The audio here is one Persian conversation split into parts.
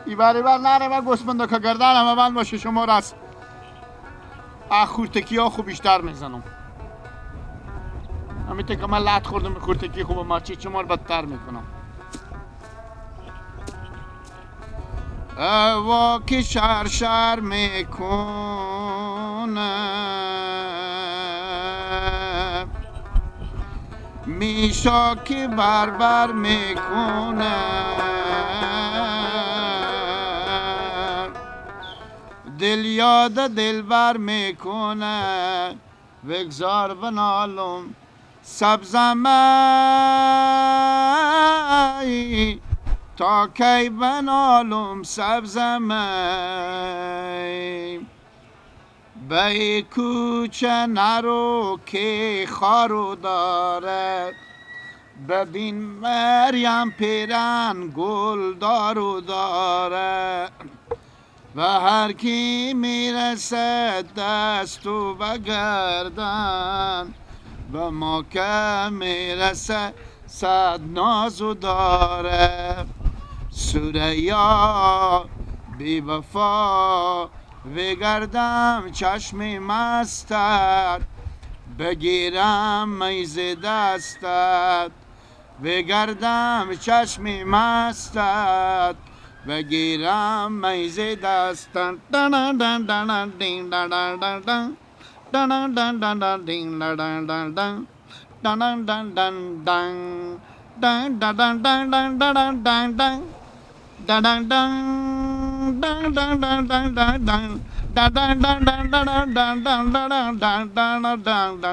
ایبر نره و گسمنده که گردن همه بند باشه شما راست خورتکی ها خوب بیشتر میزنم همیته که من لط خوردم خورتکی خوب ما چی چمار بدتر میکنم وا که شر میکنه میشا که بر میکنه دل یاد دلبر میکنه بگذار بنالم سبزم ای تا کی بنالم سبزم ای به کوچه نرو که خارو داره ببین مریم پیرن گل دارو داره و هر کی میرسه دستو بگردن و ما که میرسه صد نازو داره سوریا بی وفا بگردم چشم مستت بگیرم میز دستت بگردم چشم مستت بگیرم میز دستت دن دن دن دین دن دن دن دن دن دن دن دین دن دن دن دن دن دن دن دن دن دن دن دن دن دن دن دن dun dun dun dun dun dun dun dun dun dun dun dun dun dun dun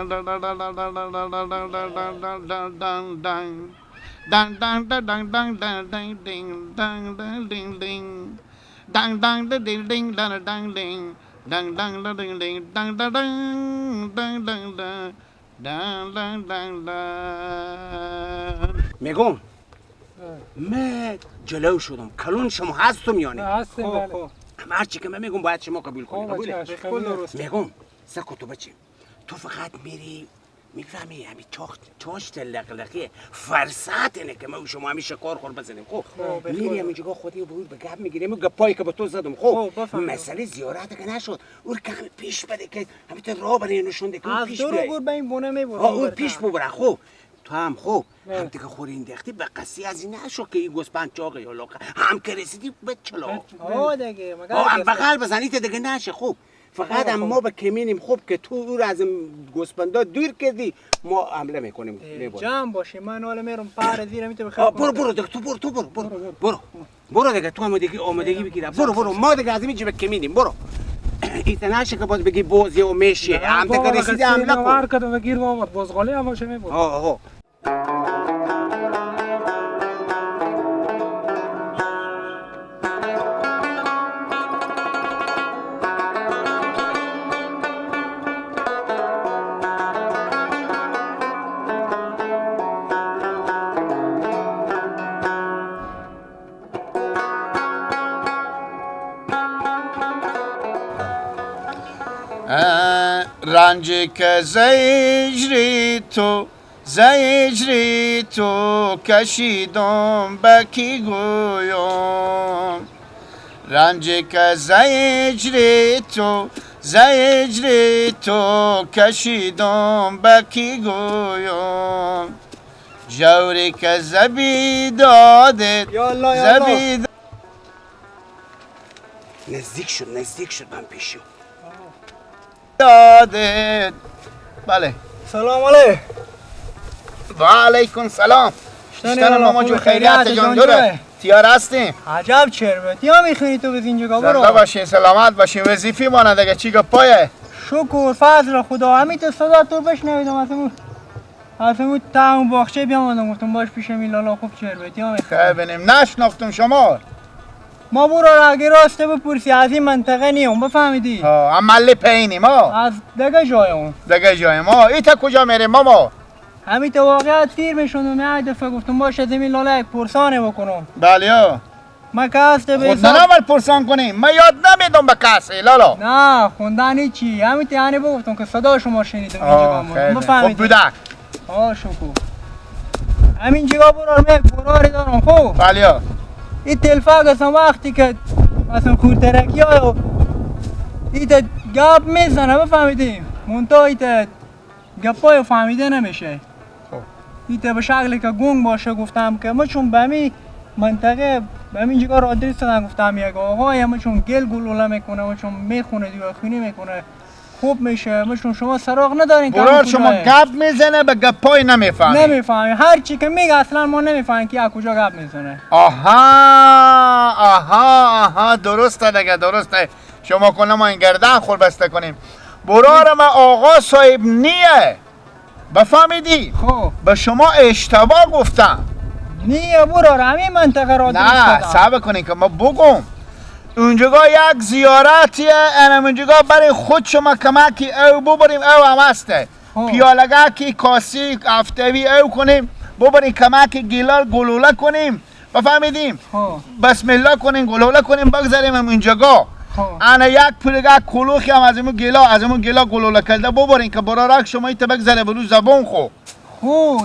dun dun dun میگم من جلو شدم کلون شما هستم یا نه؟ هستیم بله. هرچی که من میگم باید شما قبول کنید. قبوله؟ درست. میگم سکوتو بچه تو فقط میری میفهمی همین چاشت لقلقی فرصت اینه که ما شما همیشه کار خور بزنیم. خب میری همین جگاه خودی بود به گپ میگیریم و گپایی که به تو زدم. خب مسئله زیارت که نشد اون کم پیش بده که همین راه برای نشونده که اون پیش بره. از دور به این بونه میبره. اون پیش ببره. خب تو هم خوب هم دیگه خوری انداختی به قصی از این نشو که این گوسپند چاقه یا لاقه هم که رسیدی به چلا دیگه هم بغل بزنید دیگه نشه. خوب فقط هم ما به کمینیم خوب که تو او از گوسپندا دور کردی ما حمله میکنیم. جمع باشی من حالا میرم پر زیر میته بخیر. برو دیگه تو برو دیگه تو آمادگی بگیر. برو ما دیگه از اینجا به کمینیم. برو ایت نشه که باز بگی بوزی و میشه هم دیگه رسیدی حمله کن. هر کدوم بگیر بابا بزغالی هم باشه میبره. رنج که زجری تو کشیدم به کی گویم رنج که زجری تو کشیدم به کی گویم جوری که زبی داده نزدیک شد من پیشو داده. بله سلام علیکم. و علیکم سلام. شتن ماما جو خیریت جان دوره تیار هستیم. عجب چربتی ها میخونی تو بزین جگا برو. زنده باشین سلامت باشین وظیفی مانه دیگه چی گپایه. شکر فضل خدا همین تو صدا تو بشنویدم از اون تاون باغچه بیامدم گفتم باش پیش میلالا خوب چربتی ها میخونی. خیلی بینیم نشناختم شما. ما برو اگه راسته بپرسی از این منطقه نیم بفهمیدی؟ عملی پینیم از دیگه جای ما ایتا کجا میریم ماما؟ همین تو واقعیت تیر میشوندم یه دفعه گفتم باشه زمین لاله یک پرسانه بکنم. بله ما کاسته به خود ناول پرسان کنیم ما یاد نمیدم به کسی لالا. نه خوندنی چی همین یعنی بگفتم که صدا شما شنیدم اینجا بفهمیدی. خب بودک. شکر. همین جگا برار براری دارم. خوب بله این تلفاق اصلا وقتی که اصلا خورترکی ها ایت گپ میزنه بفهمیدیم منطقه ایت گپای فهمیده نمیشه. ایت به شکلی که گنگ باشه گفتم که ما چون به همین منطقه به همین جگاه را آدرس دادن گفتم یک آقای ما چون گل گلوله میکنه ما چون میخونه دیگه خونی میکنه خوب میشه ما چون شما سراغ ندارین برار شما گپ میزنه به گپای نمیفهمی نمیفهمیم هر چی که میگه اصلا ما نمیفهمیم که از کجا گپ میزنه. آها درسته دیگه درسته شما کنه ما این گردن خور بسته کنیم برار ما آقا صاحب نیه بفهمیدی؟ خب به شما اشتباه گفتم نیه برار همین منطقه را درست نه دادم. صبر کنین که ما بگم اونجا یک زیارتیه انم اونجا برای خود شما کمکی او ببریم او هم هسته پیالگه کی کاسی هفتوی او کنیم ببریم کمکی گیلال گلوله کنیم بفهمیدیم بسم الله کنیم گلوله کنیم بگذاریم هم اونجا انا یک پلگه کلوخی هم از امون گیلا گلوله کرده ببرین که برارک شما ایت بگذاره برو زبون خو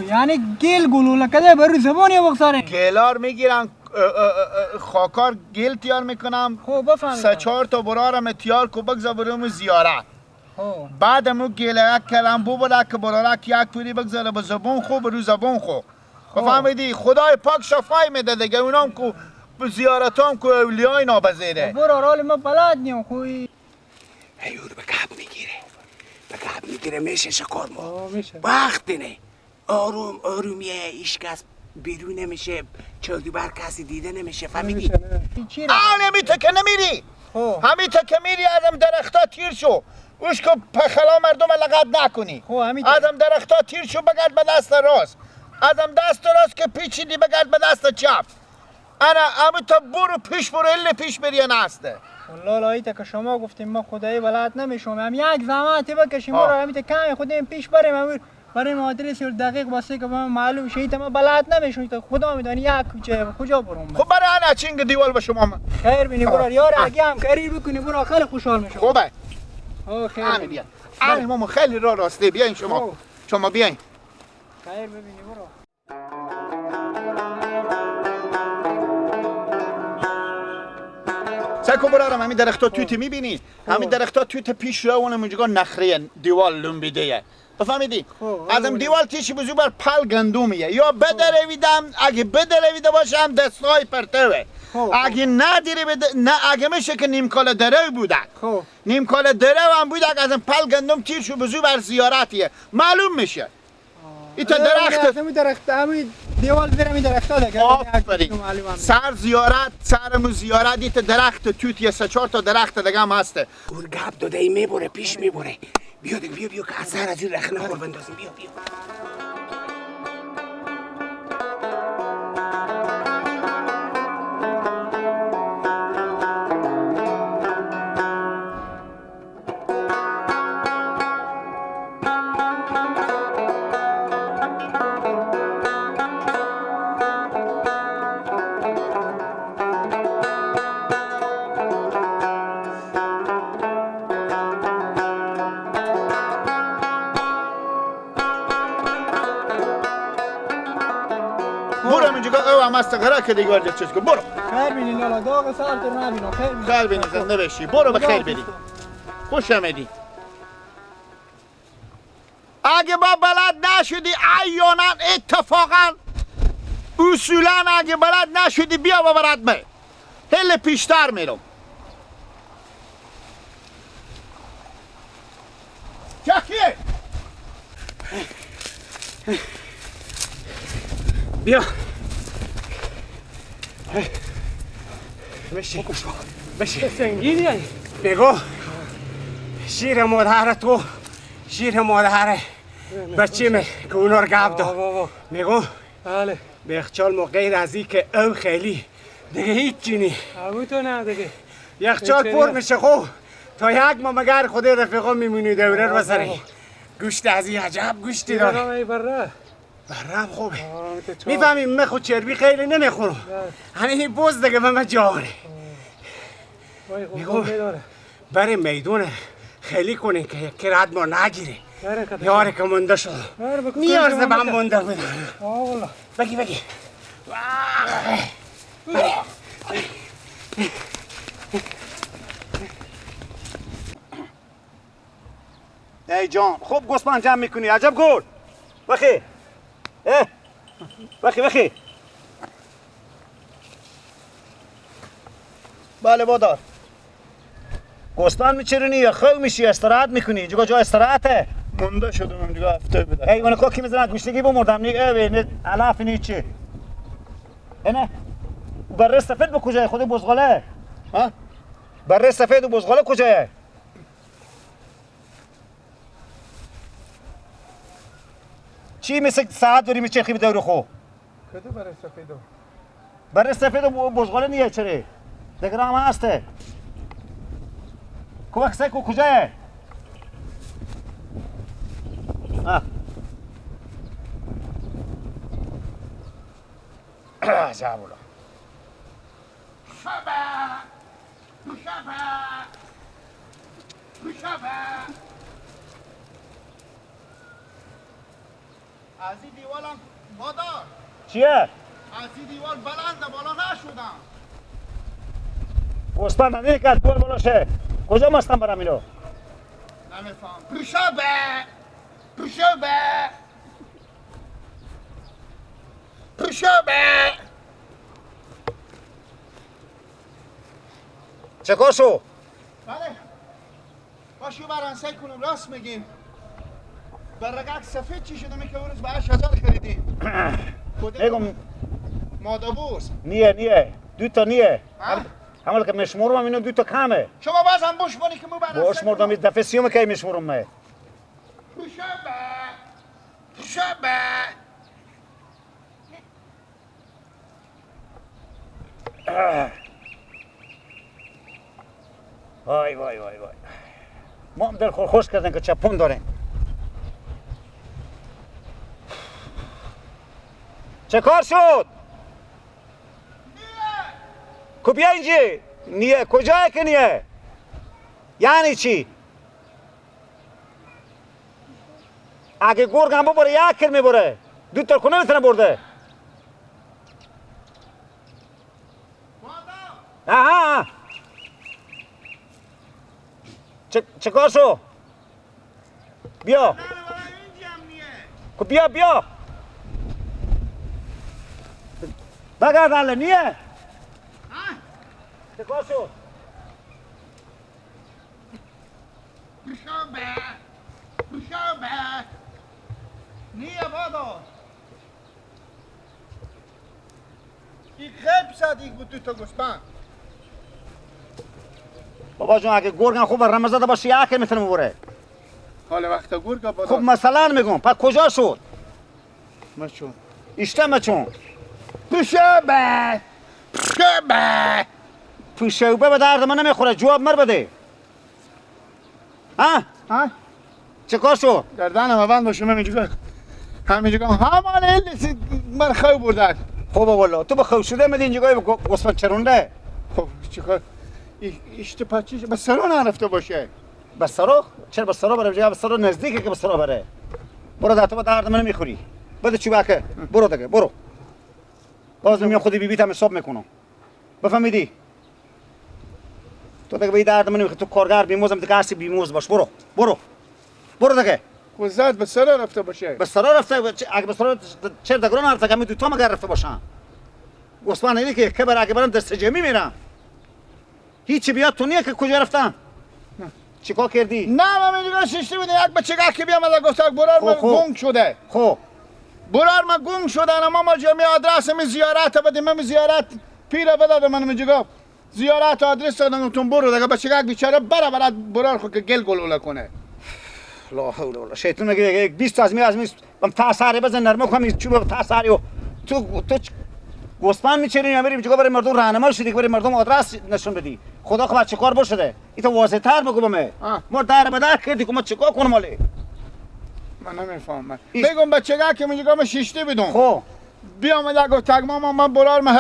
یعنی گل گلوله کرده برو زبون یا بگذارین گیلار میگیرن خاکار گل تیار میکنم بفهمیدم 3-4 تا برارم تیار کو بگذار برو زیارت بعد امو گیله یک کلم ببره که برارک یک پوری بگذاره به زبون خو برو زبون خو بفهمیدی خدای پاک شفای میده دیگه اونام کو زیارتام کو اولیای نابزیره برار حال ما بلد نیم خوی ایور به گپ میگیره میشه شکار ما وقت نه آرومیه ایش کس بیرون نمیشه چلدی بر کسی دیده نمیشه فهمیدی؟ همیته که نمیری همیته که میری آدم درختا تیر شو اوش که پخلا مردم لقد نکنی آدم درختا تیر شو بگرد به دست راست آدم دست راست که پیچیدی بگرد به دست چپ انا همیته برو پیش برو الی پیش بری نسته والله لایته که شما گفتیم ما خدایی بلد نمیشم هم یک زحمتی بکشیم برو همیته کمی خودیم پیش بریم برای آدرس دقیق واسه که من معلوم شه ایت ما بلد نمیشم خدا میدونی یک کوچه کجا برم خب برای انا چینگ دیوال به شما خیر بینی برو یار اگه هم کاری بکنی برو خیلی خوشحال میشم خوبه خیر بیا ماما خیلی راسته بیاین شما بیاین خیر ببینی برو سکو برارم همین درختا تویت میبینی همین درختا تویت پیش رو اونم اونجا نخریه دیوال لنبیده بفهمیدی؟ ازم دیوال تیشی بزو بر پل گندومیه یا بدرویدم اگه بدرویده باشم دستای پرتوه اگه اگه میشه که نیمکال درو بوده نیمکال درو هم بوده ازم پل گندم تیرشو بزو بر زیارتیه معلوم میشه ایتا درخت همین دیوال زیر همین درختا دیگه سرمو زیارت ایتا درخت توتیه 3-4 تا درخت دیگه هم هسته اون گپ داده ای میبره پیش میبره بیا که از سر از این رخنه خور بندازیم بیا برو منجا او هم استقرار که دیگه ورده چیز کن برو خیر بینی لالا داغ سر تو نبینم خیر بینی زنده بشی برو به خیر بینی خوش آمدی اگه با بلد نشدی عیانا اتفاقا اصولا اگه بلد نشدی بیا با برد می هل پیشتر میرم چکیه بیا بشی سنگینی هایی بگو شیر مادر بچه می که اونا رو گب داد میگو بله بیخچال ما غیر از این که او خیلی دیگه هیچ چینی همون تو نه دیگه یخچال پر میشه خو تا یک ما مگر خود رفیقا میمونی دوره رو بسره گوشت از این عجب گوشتی داره برم خوبه میفهمی من خود چربی خیلی نمیخورم همین بوز دیگه من جاره میگو برای میدونه خیلی کنه که یکی رد ما نگیره یاره که منده شد نیارزه به هم منده بده بگی ای جان خوب گوسفند جمع میکنی عجب گل بخی بخی بله بادار گوسفند میچرونی یا خو میشی استراحت میکنی اینجا جای استراحته مونده شدم دیگه هفته بده ای اون کوکی میزنن گوشتگی بمردم نی نه علاف نی چی نه بره سفید به کجای خود بزغاله ها بره سفید و بزغاله کجایه چی مثل ساعت داری میچرخی به دور خو کدو برای سفیدو بره سفید و بزغاله نیه چره دیگه هم هسته کوک سکو کجایه عجب الله از این دیوالم بادار چیه؟ از این دیوال بلنده بالا نشدم گوسفند ندیدی که از دور بالاشه کجا مستم برم اینو؟ نمیفهم پوشابه چه کار شو؟ بله باشو برانسای کنم راست میگیم برگک سفید چی شده که اون روز به 8000 خریدیم بگم مادابوس نیه دو تا نیه ها؟ همال که مشمورم اینو دو تا کمه شما بازم بوش بانی که مو برانسای باش مردم این دفعه سیوم که مشمورم مه پوشابه وای ما هم دل خوش کردن که چپون داریم چه کار شد؟ کو بیا اینجی نیه کجای که نیه؟ یعنی چی؟ اگه گرگ هم ببره یک کل میبره دو تا کنه میتونه برده آها چه کار شو؟ بیا خب بیا بگرد حالا نیه چه کار شو؟ پوشابه نیه بادار این خیب صدیق بود تو گوسفند بابا جون اگه گرگم خوب رمه زده باشه یک که میتونه ببره حال وقت گرگ بادار خب مثلا میگم پس کجا شد؟ مچون اشته مچون پوشابه پوشوبه به درد من نمیخوره جواب مر بده ها؟ چه کار شد؟ گردنم بند باشه همینجا همان این مرخو بردن خب والا تو به خو شده میدی اینجا گوسفند چرونده خب چیکار اشته پچیش به سرا نرفته باشه به سرا؟ چرا به سرا بره جا به سرا نزدیکه که به سرا بره برو در تو به درد من نمیخوری بده چوبکه برو دیگه برو باز میام خودی بیبیت هم حساب میکنم بفهمیدی تو دیگه به درد من نمیخوری تو کارگر بیموزم دیگه هستی بیموز باش برو دیگه کوزت به سرا رفته باشه به سرا رفته اگه به سرا چرا دگران رفته که دو تا مگر رفته باشن گوسفند اینه که کبر اگه برم دست جمعی میرم هیچی بیاد تو نیه که کجا رفتن چیکار کردی نه من میگم ششتی بده یک بچه که بیام از گفت برار من گم شده خب برار من گم شده اما ما جمعی آدرس می زیارت بده من زیارت پیره بده من میگم زیارت آدرس دادم تو برو دیگه بچه که بیچاره بره برار خود که گل گلوله کنه لا حول ولا شیطان میگه 20 از می تا ساری بزن نرم کنم چوب تا ساری و تو گوسفند میچرین بریم جگا برای مردم راهنمایی شدی که برای مردم آدرس نشون بدی خدا خبر چه کار بشده این تو واضح تر بگو بهم ما در به در کردی که ما چیکار کنم مالی من نمیفهمم بگم بچه که میگم شیشتی بدون خب بیام دیگه تگ من برار ما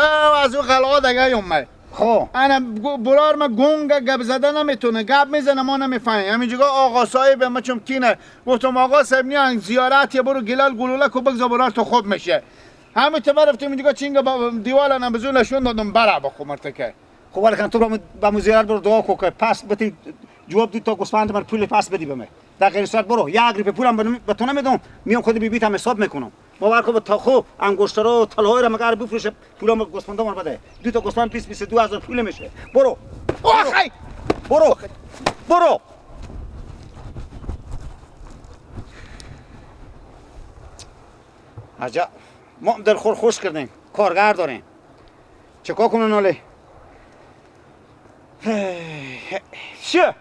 از اون قلعه دیگه یومه خب انا برار ما گونگ گپ زده نمیتونه گپ میزنه ما نمیفهمیم همینجا آقا صاحب ما چم کینه گفتم آقا صاحب نیان زیارت یا برو گلال گلوله کو بگذار برار تو خوب میشه همین تو رفتیم اینجا چینگ دیوالن بزولشون دادم برا با خمرته که خب ولی کن تو با مزیار برو دعا کو که پس بتی جواب دی تا گوسفند من پول پس بدی به من در غیر صورت برو یک ریپ پولم به تو نمیدم میام خود بیبیتم حساب میکنم باور کن تا خوب انگشتر رو طلای رو مگر بفروشه پولم گوسفندام بده دو تا گوسفند 22,000 پول میشه برو آخی برو عجب ما دلخور خوش کردیم کارگر داریم چکار کنن ناله چه